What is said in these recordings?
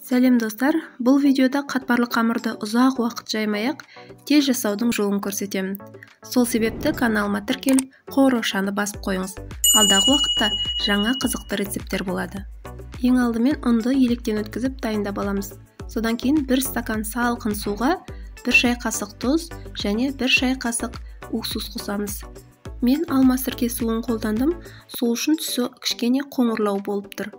Сәлем достар, бұл видеода қатпарлы қамырды ұзақ уақыт жаймай-ақ тез жасаудың жолын көрсетемін. Сол себепті каналыма тіркеліп, қоңыраушаны басып қойыңыз. Алдағы уақытта жаңа қызықты рецепттер болады. Ең алдымен ұнды електен өткізіп дайындап аламыз. Содан кейін 1 стакан салқын суға 1 шай қасық тұз және 1 шай қасық уксус қосамыз. Мен алма сірке суын қолдандым, сол үшін түсі кішкене қоңырлау болып тұр.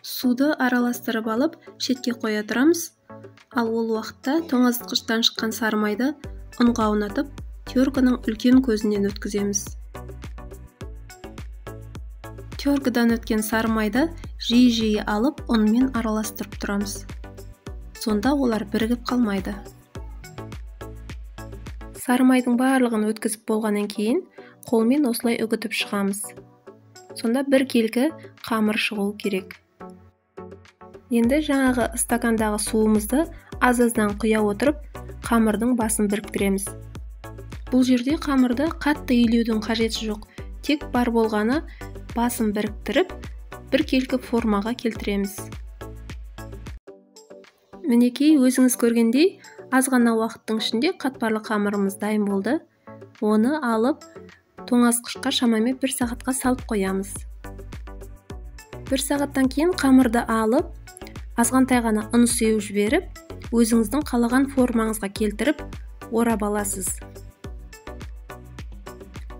Суды араластырып алып, шетке қоя тұрамыз. Ал ол уақытта тоңазытқыштан шыққан сары майды ұнға аунатып, терканың үлкен көзінен өткіземіз. Теркадан өткен сары майды жиі-жиі алып, ұнмен араластырып тұрамыз. Сонда олар бірігіп қалмайды. Сары майдың барлығын өткізіп болғаннан кейін, қолмен осылай үгітіп шығамыз. Сонда бір келкі қамыр шығу керек. Енді жаңағы стакандағы суымызды аз-аздан құя отырып, қамырдың басын біріктіреміз. Бұл жерде қамырды қатты үйлеудің қажеті жоқ. Тек бар болғаны басын біріктіріп, бір келкі формаға келтіреміз. Мінекей, өзіңіз көргендей, аз ғана уақыттың ішінде қатпарлы қамырымыз дайын болды. Оны алып, тоңазытқышқа шамамен 1 сағатқа салып қоямыз. 1 сағаттан кейін қамырды алып, азғантай ғана ұн сеуіп жіберіп, өзіңіздің қалаған формаңызға келтіріп, орап аласыз.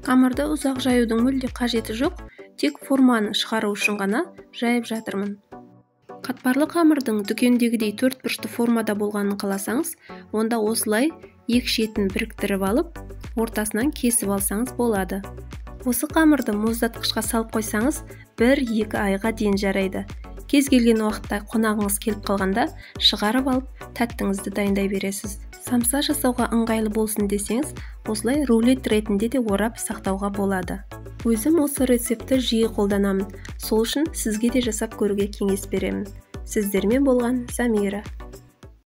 Қамырды ұзақ жаюдың мүлде қажеті жоқ, тек форманы шығару үшін ғана жайып жатырмын. Қатпарлы қамырдың дүкендегідей 4 бұрышты формада болғанын қаласаңыз, онда осылай екі шетін біріктіріп алып, ортасынан кесіп алсаңыз болады. Осы қамырды мұздатқышқа салып қойсаңыз, 1-2 айға дейін жарайды. Кез келген уақытта қонағыңыз келіп қалғанда шығарып алып, тәттіңізді дайындай бересіз. Самса жасауға ыңғайлы болсын десеңіз, осылай рулет ретінде де орап сақтауға болады. Өзім осы рецепті жиі қолданамын. Сол үшін сізге де жасап көруге кеңес беремін. Сіздермен болған Замира.